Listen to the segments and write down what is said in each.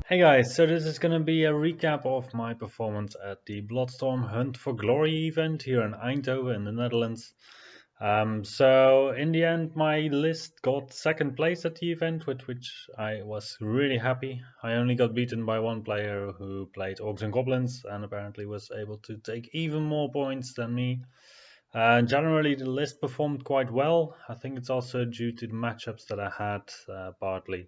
Hey guys, so this is gonna be a recap of my performance at the Bloodstorm Hunt for Glory event here in Eindhoven in the Netherlands. So in the end, my list got second place at the event, with which I was really happy. I only got beaten by one player who played Orcs and Goblins and apparently was able to take even more points than me. Generally, the list performed quite well. I think it's also due to the matchups that I had, partly.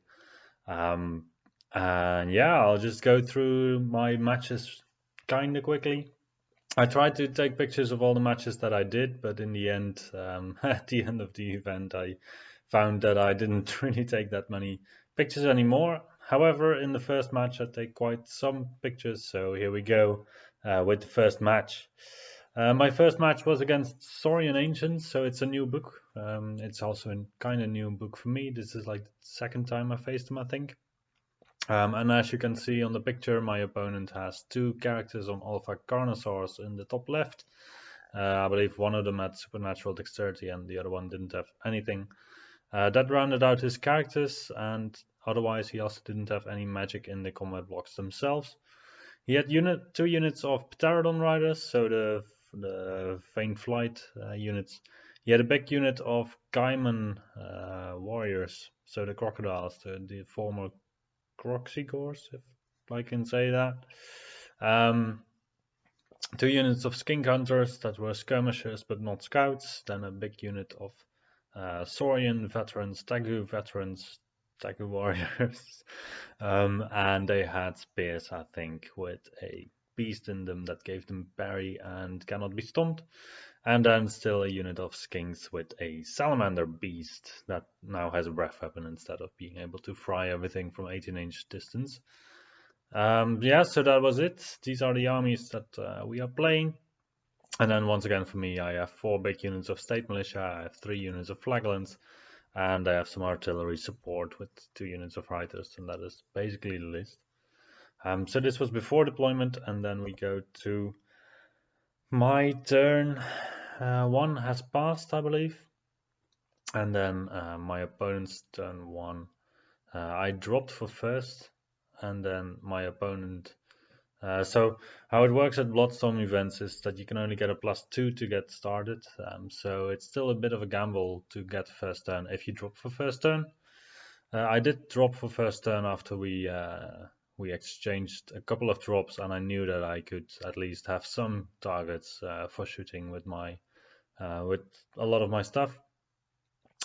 Um, and yeah, I'll just go through my matches kind of quickly. I tried to take pictures of all the matches that I did, but in the end, at the end of the event, I found that I didn't really take that many pictures anymore. However, in the first match, I take quite some pictures, so here we go with the first match. My first match was against Saurian Ancients, so it's a new book. It's also a kind of new book for me. This is like the second time I faced him, I think. And as you can see on the picture, my opponent has two characters on Alpha Carnosaurs in the top left. I believe one of them had supernatural dexterity and the other one didn't have anything. That rounded out his characters, and otherwise he also didn't have any magic in the combat blocks themselves. He had two units of Pterodon Riders, so the Faint Flight units. He had a big unit of Gaiman warriors, so the crocodiles, the former Croxigores, if I can say that. Um, two units of Skink Hunters that were skirmishers but not scouts. Then a big unit of Saurian veterans, Tagu warriors. And they had spears, I think, with a beast in them that gave them parry and cannot be stomped. And then still a unit of skinks with a salamander beast that now has a breath weapon instead of being able to fry everything from 18-inch distance. Yeah, so that was it. These are the armies that we are playing. And then once again for me, I have 4 big units of state militia, I have 3 units of flagellants, and I have some artillery support with 2 units of reiters, and that is basically the list. So this was before deployment, and then we go to my turn. 1 has passed, I believe. And then my opponent's turn 1. I dropped for first, and then my opponent. So how it works at Bloodstorm events is that you can only get a +2 to get started. So it's still a bit of a gamble to get first turn if you drop for first turn. I did drop for first turn after we exchanged a couple of drops, and I knew that I could at least have some targets for shooting with my with a lot of my stuff.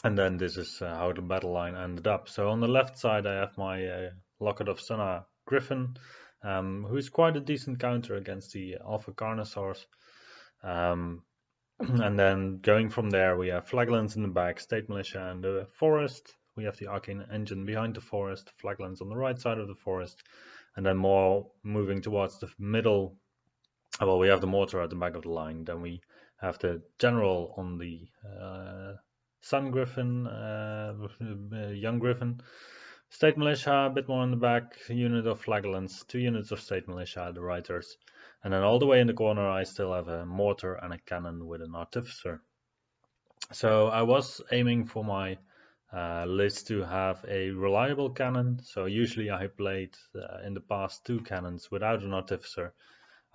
And then this is how the battle line ended up. So on the left side, I have my Locket of Sunna Griffin, who's quite a decent counter against the Alpha Carnosaurs. And then going from there, we have Flagellants in the back, State Militia in the forest. We have the Arcane Engine behind the forest, Flagellants on the right side of the forest, and then more moving towards the middle. Well, we have the mortar at the back of the line. Then we have the general on the Sun Griffin, Young Griffin. State Militia a bit more in the back, unit of Flagellants, 2 units of State Militia, the Reiters. And then all the way in the corner I still have a mortar and a cannon with an artificer. So I was aiming for my list to have a reliable cannon. So usually I played in the past 2 cannons without an artificer.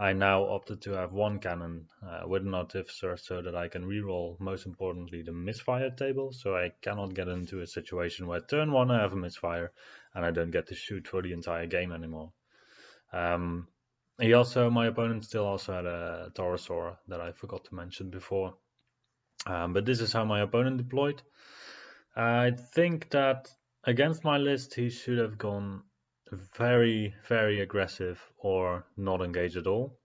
I now opted to have 1 cannon with an artificer so that I can reroll, most importantly, the misfire table, so I cannot get into a situation where turn 1 I have a misfire and I don't get to shoot for the entire game anymore. My opponent still also had a Taurosaur that I forgot to mention before. But this is how my opponent deployed. I think that against my list he should have gone very, very aggressive or not engage at all.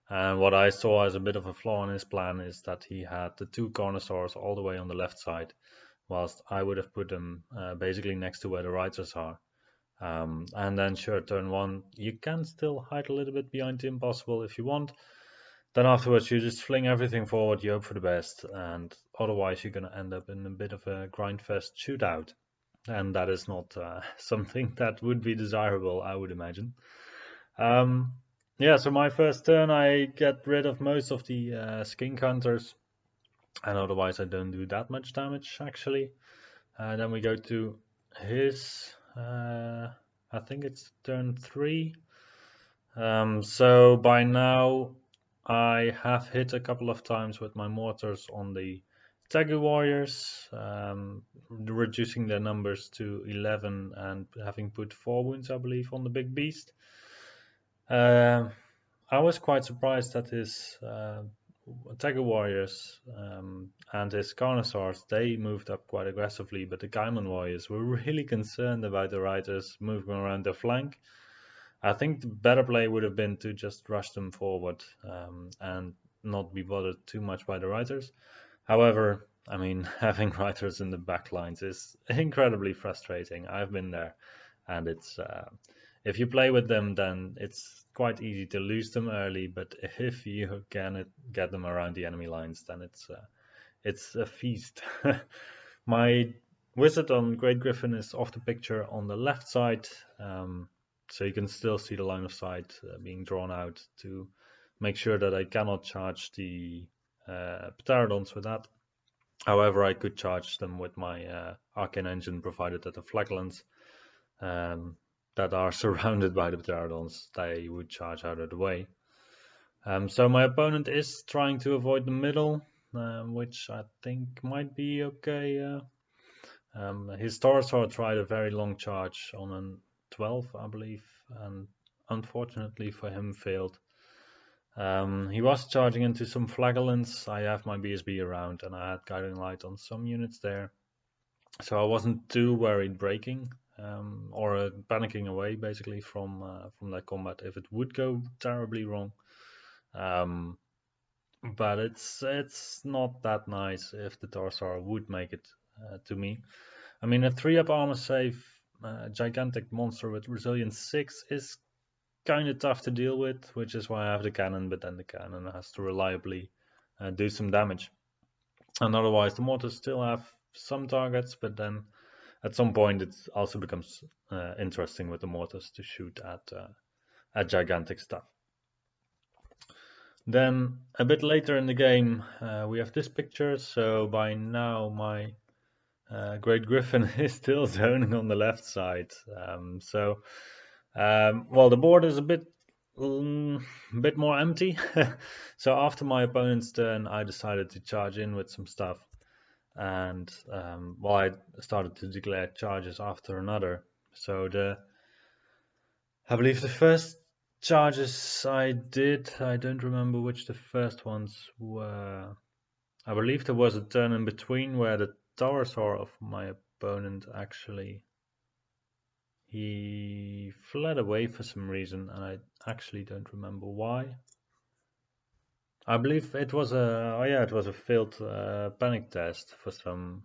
And what I saw as a bit of a flaw in his plan is that he had the 2 Carnosaurs all the way on the left side, whilst I would have put them basically next to where the Reiters are. And then sure, turn 1, you can still hide a little bit behind the Impossible if you want. Then afterwards you just fling everything forward, you hope for the best, and otherwise you're going to end up in a bit of a grindfest shootout. And that is not something that would be desirable, I would imagine. Yeah, so my first turn I get rid of most of the Skink Hunters, and otherwise I don't do that much damage actually. Then we go to his I think it's turn 3. So by now I have hit a couple of times with my mortars on the Tegu warriors, reducing their numbers to 11 and having put 4 wounds, I believe, on the big beast. I was quite surprised that his Tegu warriors and his Carnosaurs, they moved up quite aggressively, but the Gaimon warriors were really concerned about the riders moving around their flank. I think the better play would have been to just rush them forward and not be bothered too much by the riders. However, I mean, having riders in the back lines is incredibly frustrating. I've been there, and it's if you play with them, then it's quite easy to lose them early. But if you can get them around the enemy lines, then it's a feast. My wizard on Great Griffin is off the picture on the left side, so you can still see the line of sight being drawn out to make sure that I cannot charge the Pterodons with that. However, I could charge them with my Arcane Engine, provided that the Flagellants that are surrounded by the Pterodons, they would charge out of the way. So my opponent is trying to avoid the middle, which I think might be okay. His Taurosaur tried a very long charge on a 12, I believe, and unfortunately for him failed. He was charging into some Flagellants. I have my BSB around, and I had Guiding Light on some units there, so I wasn't too worried breaking or panicking away basically from that combat if it would go terribly wrong. But it's not that nice if the Taurosaur would make it to me. I mean, a 3-up armor save gigantic monster with resilience 6 is kind of tough to deal with, which is why I have the cannon, but then the cannon has to reliably do some damage. And otherwise, the mortars still have some targets, but then at some point it also becomes interesting with the mortars to shoot at gigantic stuff. Then a bit later in the game, we have this picture. So by now my Great Griffin is still zoning on the left side. Well, the board is a bit more empty. So after my opponent's turn, I decided to charge in with some stuff, and well, I started to declare charges after another. So I believe the first charges I did, I don't remember which the first ones were. I believe there was a turn in between where the Taurosaur of my opponent actually he fled away for some reason, and I actually don't remember why. I believe it was a failed panic test for some.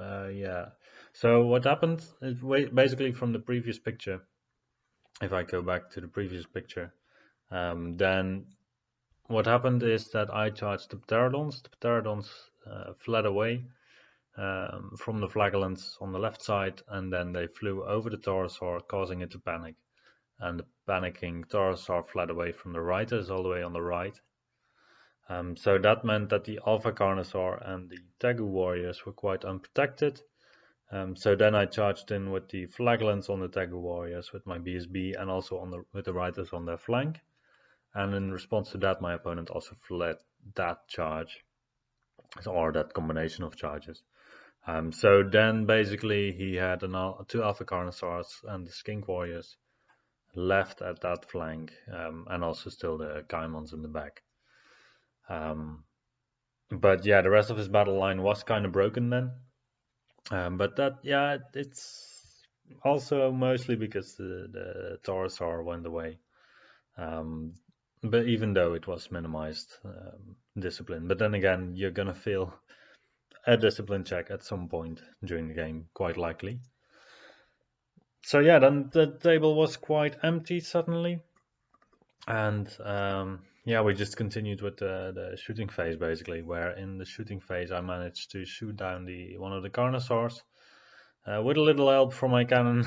Yeah. So what happened is basically from the previous picture. If I go back to the previous picture, then what happened is that I charged the Pterodons. The Pterodons fled away from the Flagellants on the left side, and then they flew over the Taurosaur, causing it to panic. And the panicking Taurosaur fled away from the riders all the way on the right. So that meant that the Alpha Carnosaur and the Tegu warriors were quite unprotected. So then I charged in with the Flagellants on the Tegu warriors with my BSB, and also with the riders on their flank. And in response to that, my opponent also fled that charge, or that combination of charges. So then basically he had 2 Alpha Carnosaurs and the Skink warriors left at that flank, and also still the Gaimons in the back. But yeah, the rest of his battle line was kind of broken then. But that, yeah, it's also mostly because the Taurosaur went away. But even though it was minimized discipline, but then again, you're gonna feel a discipline check at some point during the game, quite likely. So yeah, then the table was quite empty suddenly, and yeah, we just continued with the shooting phase basically, where in the shooting phase I managed to shoot down one of the Carnosaurs with a little help from my cannon.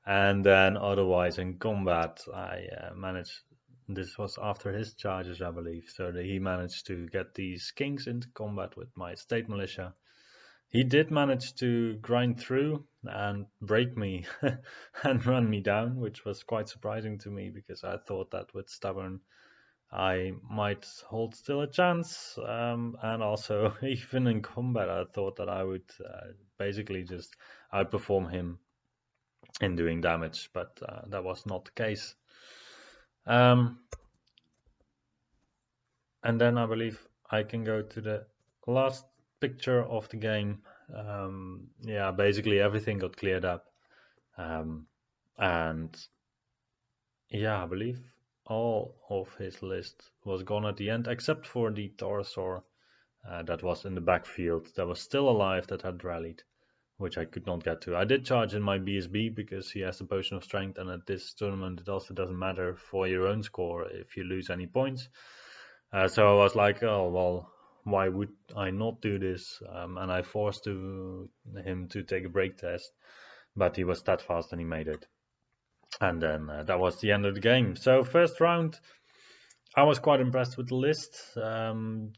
And then otherwise in combat I managed, this was after his charges I believe, so that he managed to get these Skinks into combat with my State Militia. He did manage to grind through and break me and run me down, which was quite surprising to me because I thought that with stubborn I might hold still a chance. And also, even in combat, I thought that I would basically just outperform him in doing damage, but that was not the case. Um, and then I believe I can go to the last picture of the game. Yeah, basically everything got cleared up. And yeah, I believe all of his list was gone at the end, except for the Taurosaur that was in the backfield that was still alive that had rallied, which I could not get to. I did charge in my BSB because he has the Potion of Strength, and at this tournament it also doesn't matter for your own score if you lose any points. So I was like, oh, well, why would I not do this? And I forced him to take a break test, but he was that fast and he made it. And then that was the end of the game. So first round, I was quite impressed with the list.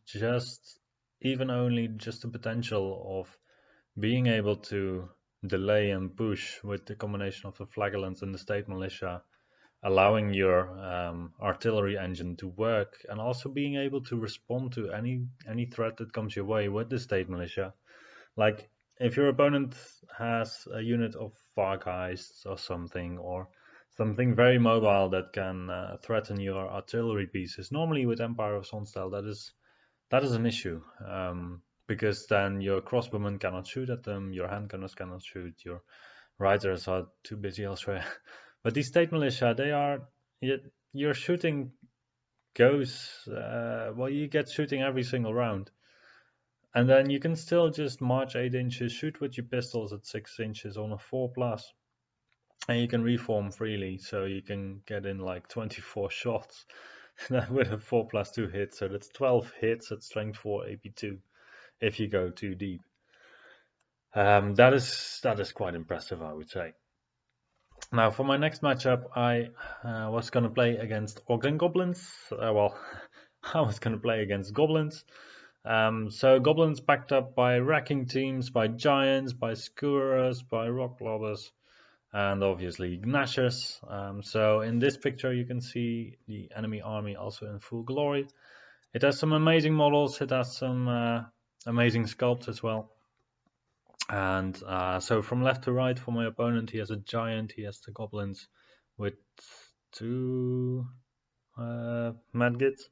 Just the potential of being able to delay and push with the combination of the flagellants and the state militia, allowing your artillery engine to work, and also being able to respond to any threat that comes your way with the state militia. Like if your opponent has a unit of Vargheists or something very mobile that can threaten your artillery pieces, normally with Empire of Sonstyle that is an issue, because then your crossbowmen cannot shoot at them, your handgunners cannot shoot, your riders are too busy elsewhere. But these state militia, your shooting goes, well, you get shooting every single round. And then you can still just march 8 inches, shoot with your pistols at 6 inches on a 4+, and you can reform freely, so you can get in like 24 shots with a 4+2 hit, so that's 12 hits at strength 4 AP2 if you go too deep. That is quite impressive, I would say. Now for my next matchup, I was going to play against Ogden Goblins. Well, I was going to play against Goblins. So Goblins backed up by wrecking teams, by giants, by scourers, by rock lobbers, and obviously gnashers. So in this picture you can see the enemy army also in full glory. It has some amazing models, it has some amazing sculpts as well. And so from left to right for my opponent, he has a giant, he has the goblins with 2 Madgits.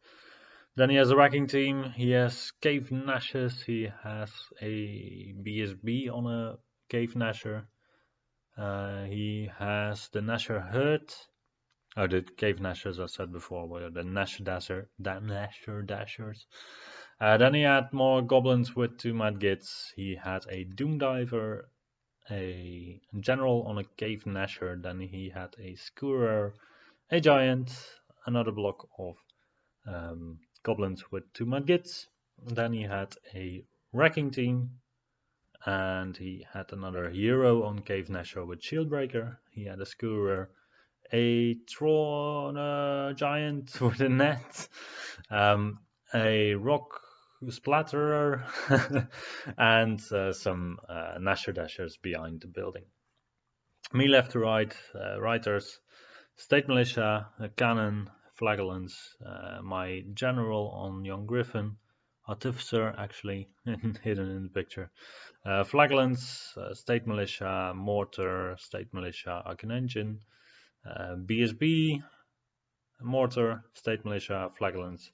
Then he has a wrecking team, he has cave gnashers, he has a BSB on a cave gnasher. He has the gnasher herd. Oh, the cave gnashers I said before were the gnasher dashers. Then he had more goblins with 2 Madgits. He had a doom diver, a general on a cave gnasher. Then he had a scourer, a giant, another block of goblins with 2 Madgits. Then he had a wrecking team, and he had another hero on cave gnasher with shieldbreaker. He had a scourer, a Tron giant with a net, a rock splatterer, and some Gnasher Dashers behind the building. Me left to right, Riders, State Militia, a Cannon, Flagellants, my General on Young Griffin, Artificer actually, hidden in the picture, Flagellants, State Militia, Mortar, State Militia, Arcane Engine, BSB, Mortar, State Militia, Flagellants,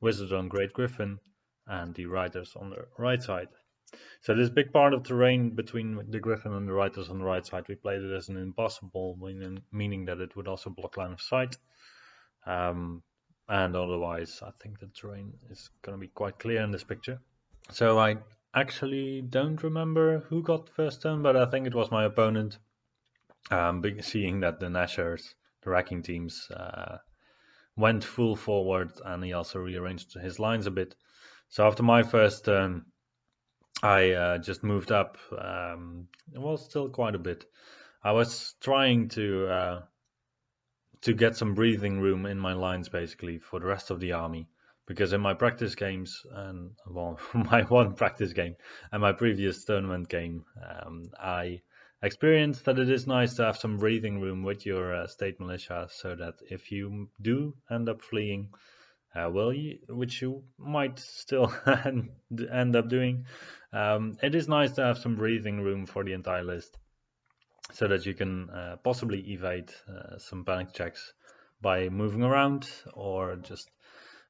Wizard on Great Griffin, and the Riders on the right side. So this big part of terrain between the Griffin and the Riders on the right side, we played it as an impossible, meaning that it would also block line of sight. And otherwise, I think the terrain is going to be quite clear in this picture. So I actually don't remember who got first turn, but I think it was my opponent. Seeing that the Gnashers, the wrecking teams, went full forward, and he also rearranged his lines a bit. So after my first turn, I just moved up. It was still quite a bit. I was trying to get some breathing room in my lines, basically, for the rest of the army, because in my practice games and well, my one practice game and my previous tournament game, I experienced that it is nice to have some breathing room with your state militia, so that if you do end up fleeing, which you might still end up doing, it is nice to have some breathing room for the entire list, so that you can possibly evade some panic checks by moving around, or just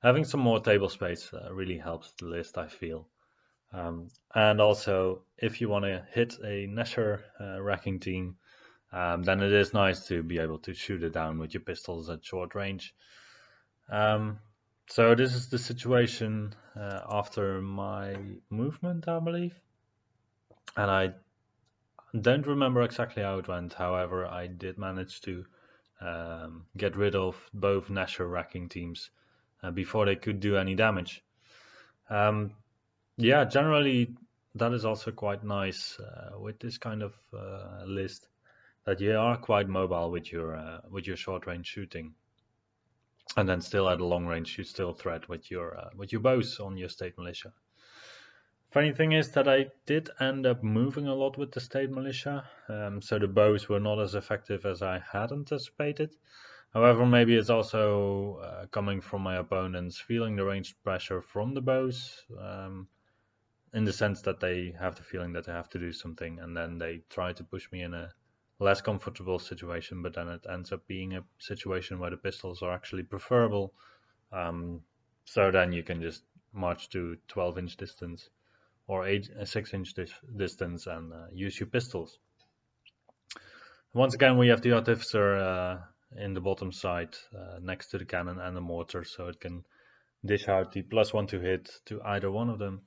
having some more table space really helps the list, I feel. And also, if you want to hit a Nesher racking team, then it is nice to be able to shoot it down with your pistols at short range. So this is the situation after my movement, I believe. And I don't remember exactly how it went. However, I did manage to get rid of both Nesher racking teams before they could do any damage. Yeah, generally that is also quite nice with this kind of list, that you are quite mobile with your short range shooting, and then still at a long range you still threat with your bows on your state militia. Funny thing is that I did end up moving a lot with the state militia, so the bows were not as effective as I had anticipated. However, maybe it's also coming from my opponents feeling the ranged pressure from the bows, in the sense that they have the feeling that they have to do something, and then they try to push me in a less comfortable situation, but then it ends up being a situation where the pistols are actually preferable. So then you can just march to 12-inch distance or 6-inch distance and use your pistols. Once again, we have the artificer in the bottom side next to the cannon and the mortar, so it can dish out the +1 to hit to either one of them,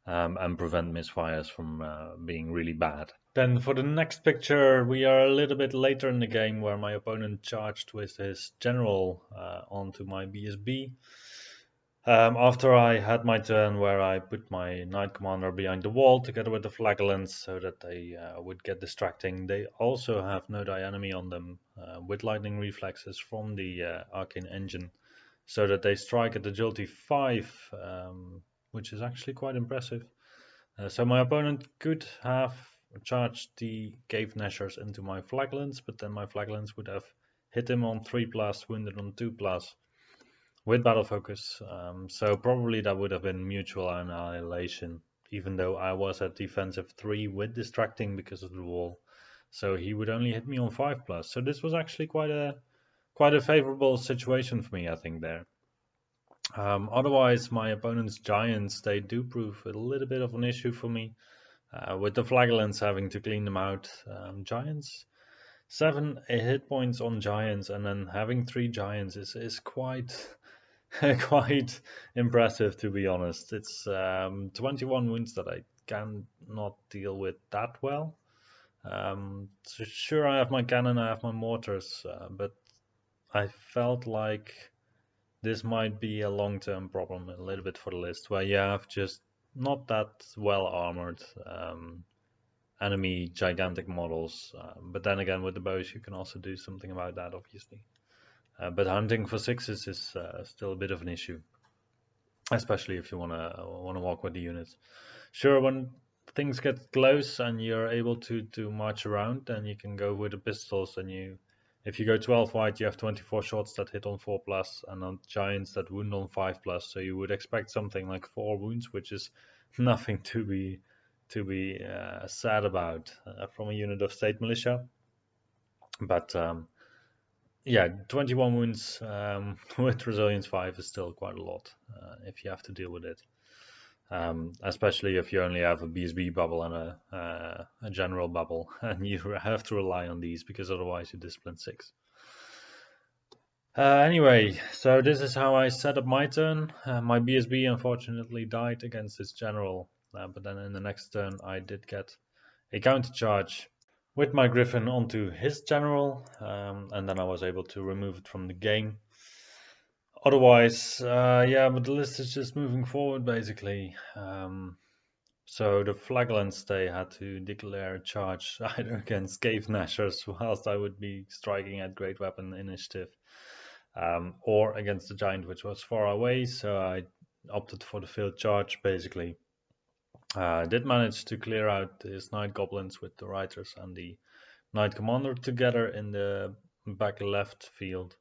and prevent misfires from being really bad. Then for the next picture, we are a little bit later in the game, where my opponent charged with his general onto my BSB. After I had my turn, where I put my Knight Commander behind the wall together with the Flagellants, so that they would get distracting. They also have no die enemy on them, with lightning reflexes from the Arcane Engine, so that they strike at agility 5, which is actually quite impressive. So my opponent could have charged the Cave Nashers into my Flagellants, but then my Flagellants would have hit him on 3+, wounded on 2+, with battle focus. So probably that would have been mutual annihilation, even though I was at defensive 3 with distracting because of the wall. So he would only hit me on 5+. So this was actually quite a favorable situation for me, I think, there. Otherwise, my opponent's giants, they do prove a little bit of an issue for me, with the Flagellants having to clean them out. Giants, 7 hit points on giants, and then having 3 giants is quite quite impressive, to be honest. It's 21 wounds that I cannot deal with that well. So sure, I have my cannon, I have my mortars, but I felt like this might be a long-term problem a little bit for the list, where you have just not that well armored enemy gigantic models. But then again, with the bows, you can also do something about that, obviously. But hunting for 6s is still a bit of an issue, especially if you wanna walk with the units. Sure, when things get close and you're able to march around, then you can go with the pistols, and if you go 12 wide, you have 24 shots that hit on 4+, and on giants that wound on 5+. So you would expect something like 4 wounds, which is nothing to be sad about from a unit of state militia. But yeah, 21 wounds with resilience 5 is still quite a lot if you have to deal with it. Especially if you only have a BSB bubble and a general bubble, and you have to rely on these, because otherwise you discipline 6. Anyway, so this is how I set up my turn. My BSB unfortunately died against his general, but then in the next turn I did get a counter charge with my Griffin onto his general, and then I was able to remove it from the game. Otherwise, yeah, but the list is just moving forward, basically. So the Flagellants, they had to declare a charge either against Cave Nashers, whilst I would be striking at Great Weapon Initiative. or against the giant, which was far away. So I opted for the field charge, basically. I did manage to clear out his Night Goblins with the Riders and the Knight Commander together in the back left field.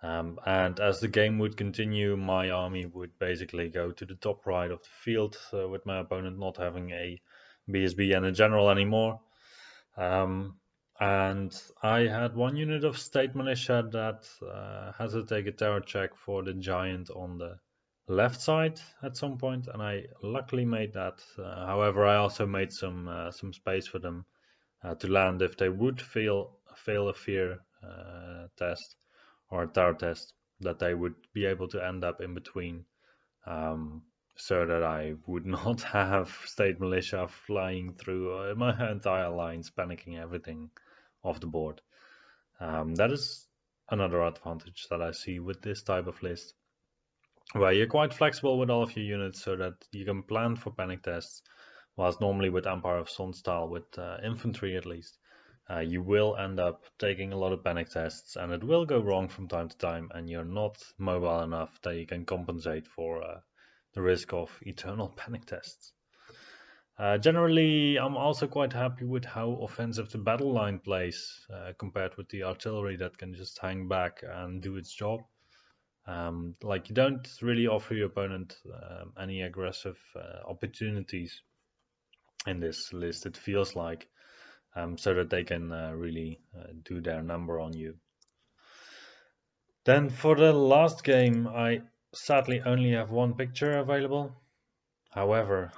And as the game would continue, my army would basically go to the top right of the field, with my opponent not having a BSB and a general anymore. And I had one unit of State Militia that had to take a terror check for the giant on the left side at some point, and I luckily made that. However, I also made some space for them to land if they would fail a fear test or a terror test, that they would be able to end up in between, so that I would not have State Militia flying through my entire lines, panicking everything off the board. That is another advantage that I see with this type of list, where you're quite flexible with all of your units so that you can plan for panic tests, whilst normally with Empire of Sun style, with infantry at least, you will end up taking a lot of panic tests, and it will go wrong from time to time, and you're not mobile enough that you can compensate for the risk of eternal panic tests. Generally, I'm also quite happy with how offensive the battle line plays, compared with the artillery that can just hang back and do its job. Like, you don't really offer your opponent any aggressive opportunities in this list, it feels like, so that they can really do their number on you. Then for the last game, I sadly only have one picture available. However,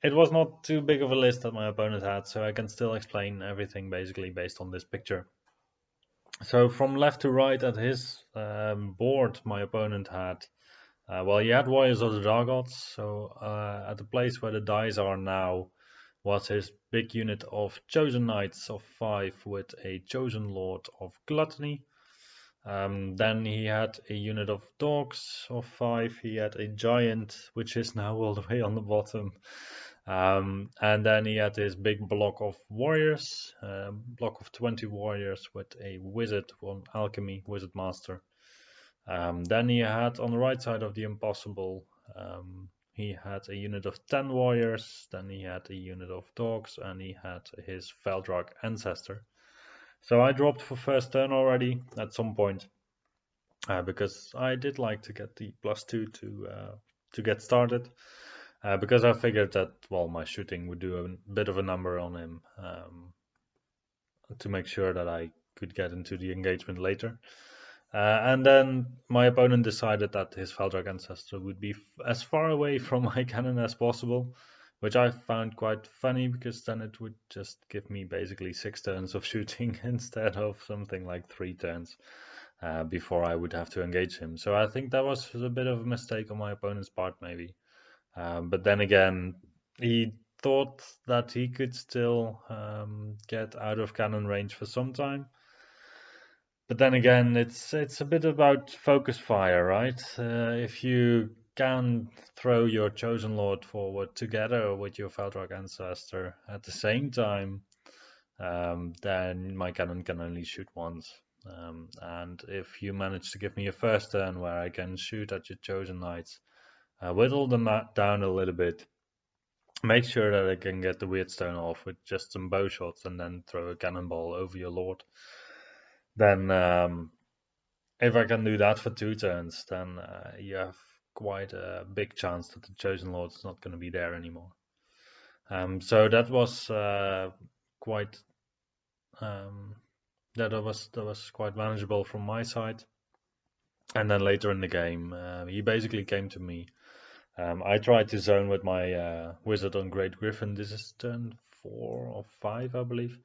it was not too big of a list that my opponent had, so I can still explain everything basically based on this picture. So from left to right at his board, my opponent had, well, he had Warriors of the Dark Gods. So at the place where the dice are now was his big unit of Chosen Knights of 5 with a Chosen Lord of Gluttony. Then he had a unit of Dogs of 5. He had a Giant, which is now all the way on the bottom. And then he had his big block of warriors, block of 20 warriors with a wizard, one alchemy wizard master. Then he had on the right side of the impossible, he had a unit of 10 warriors, then he had a unit of dogs, and he had his Veldrak ancestor. So I dropped for first turn already at some point, because I did like to get the +2 to get started, because I figured that, well, my shooting would do a bit of a number on him, to make sure that I could get into the engagement later. And then my opponent decided that his Veldrak ancestor would be as far away from my cannon as possible, which I found quite funny, because then it would just give me basically 6 turns of shooting instead of something like 3 turns before I would have to engage him. So I think that was a bit of a mistake on my opponent's part, maybe. But then again, he thought that he could still get out of cannon range for some time. But then again, it's a bit about focus fire, right? If you can throw your Chosen Lord forward together with your Veldrak ancestor at the same time, then my cannon can only shoot once. And if you manage to give me a first turn where I can shoot at your Chosen Knights, whittle them down a little bit, make sure that I can get the Weirdstone off with just some bow shots, and then throw a cannonball over your Lord, then if I can do that for 2 turns, then you have quite a big chance that the Chosen Lord is not going to be there anymore. So that was quite that was quite manageable from my side. And then later in the game, he basically came to me. I tried to zone with my wizard on Great Griffin. This is turn 4 or 5, I believe,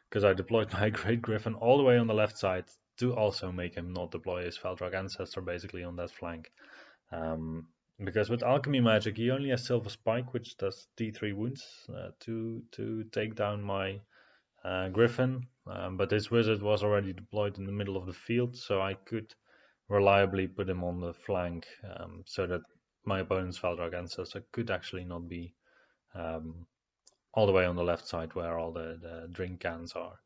because I deployed my Great Griffin all the way on the left side to also make him not deploy his Veldrak ancestor basically on that flank. Because with alchemy magic, he only has Silver Spike, which does D3 wounds to take down my Griffin. But his wizard was already deployed in the middle of the field, so I could reliably put him on the flank, so that my opponent's Veldrak ancestor could actually not be all the way on the left side where all the drink cans are.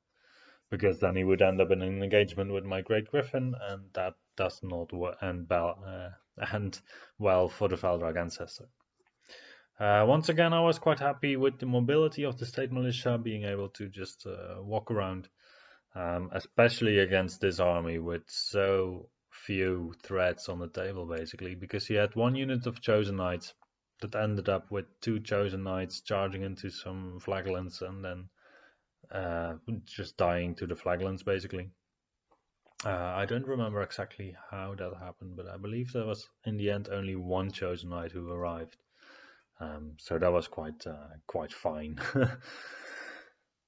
because then he would end up in an engagement with my Great Griffin, and that does not end well for the Veldrag ancestor. Once again, I was quite happy with the mobility of the state militia, being able to just walk around, especially against this army with so few threats on the table, basically, because he had one unit of chosen knights that ended up with two chosen knights charging into some flagellants and then just dying to the flagellants, basically. I don't remember exactly how that happened, but I believe there was in the end only one chosen knight who arrived. So that was quite fine.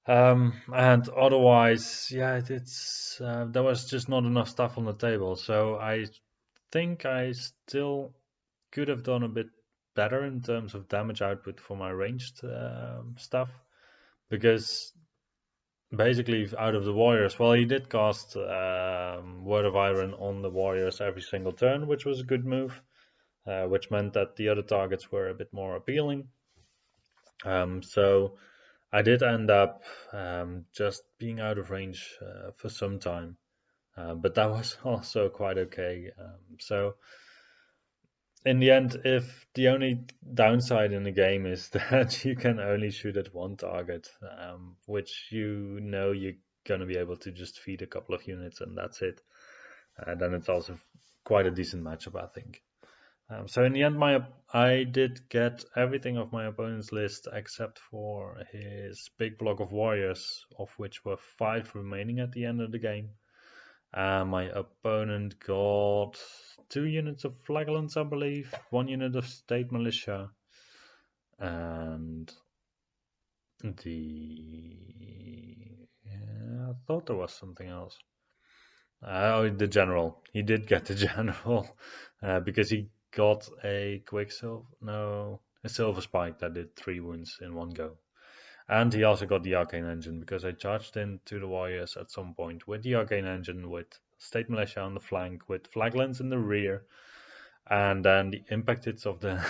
And otherwise, yeah, it's there was just not enough stuff on the table. So I think I still could have done a bit better in terms of damage output for my ranged stuff, because basically out of the warriors, well, he did cast Word of Iron on the warriors every single turn, which was a good move, which meant that the other targets were a bit more appealing. So I did end up just being out of range for some time, but that was also quite okay. So in the end, if the only downside in the game is that you can only shoot at one target, which you're going to be able to just feed a couple of units and that's it, then it's also quite a decent matchup, I think. So in the end, I did get everything of my opponent's list except for his big block of warriors, of which were 5 remaining at the end of the game. My opponent got 2 units of flagellants, I believe, 1 unit of state militia, and I thought there was something else. Oh, the general. He did get the general because he got a a silver spike that did 3 wounds in one go. And he also got the arcane engine because I charged into the warriors at some point with the arcane engine, with state militia on the flank, with flaglands in the rear, and then the impact hits of the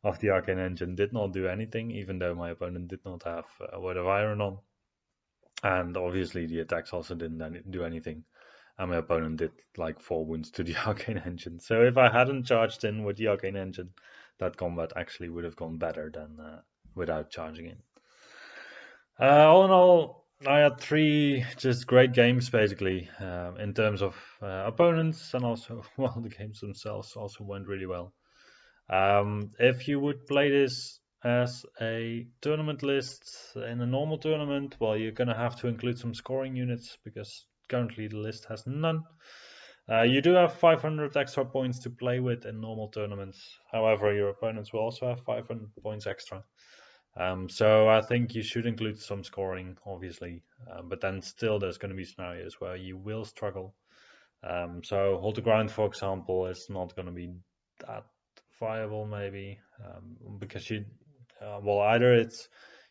of the arcane engine did not do anything, even though my opponent did not have a Word of Iron on. And obviously the attacks also didn't do anything. And my opponent did like 4 wounds to the arcane engine. So if I hadn't charged in with the arcane engine, that combat actually would have gone better than without charging in. All in all, I had 3 just great games, basically, in terms of opponents, and also, well, the games themselves also went really well. If you would play this as a tournament list in a normal tournament, well, you're going to have to include some scoring units because currently the list has none. You do have 500 extra points to play with in normal tournaments. However, your opponents will also have 500 points extra. So I think you should include some scoring, obviously, but then still there's going to be scenarios where you will struggle. So Hold the Ground, for example, is not going to be that viable, maybe, because either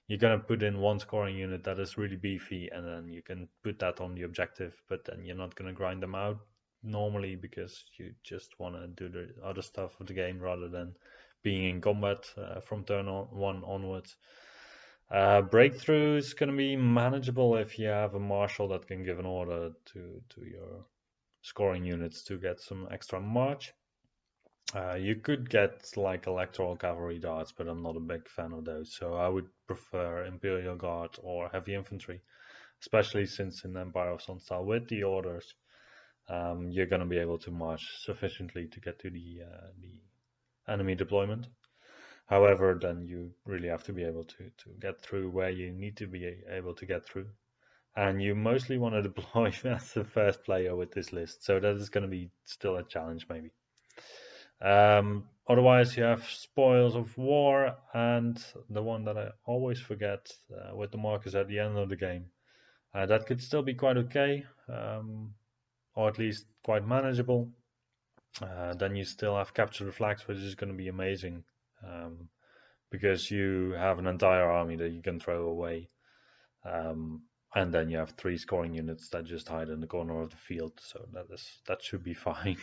you're going to put in one scoring unit that is really beefy, and then you can put that on the objective, but then you're not going to grind them out normally because you just want to do the other stuff of the game rather than being in combat from turn 1 onwards. Breakthrough is going to be manageable if you have a marshal that can give an order to your scoring units to get some extra march. You could get like electoral cavalry darts, but I'm not a big fan of those, so I would prefer Imperial Guard or heavy infantry, especially since in Empire of Sunstar with the orders, you're going to be able to march sufficiently to get to the enemy deployment. However, then you really have to be able to get through where you need to be able to get through. And you mostly want to deploy as the first player with this list, so that is going to be still a challenge, maybe. Otherwise, you have Spoils of War, and the one that I always forget with the markers at the end of the game. That could still be quite okay, or at least quite manageable. Then you still have Capture the Flags, which is going to be amazing, because you have an entire army that you can throw away. And then you have 3 scoring units that just hide in the corner of the field, so that should be fine.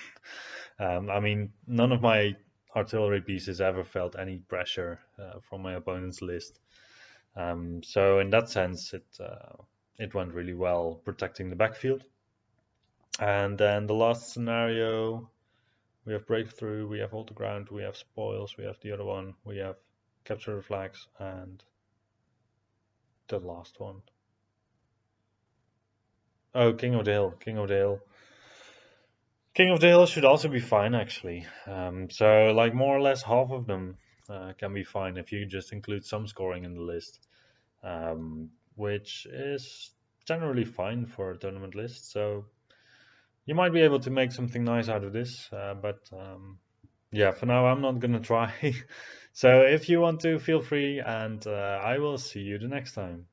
I mean, none of my artillery pieces ever felt any pressure from my opponent's list. So in that sense, it went really well protecting the backfield. And then the last scenario, we have breakthrough, we have hold the ground, we have spoils, we have the other one, we have capture the flags, and the last one. Oh, King of the Hill, King of the Hill. King of the Hill should also be fine, actually. So, like, more or less half of them can be fine if you just include some scoring in the list, which is generally fine for a tournament list. So, you might be able to make something nice out of this, but yeah, for now, I'm not gonna try. So, if you want to, feel free, and I will see you the next time.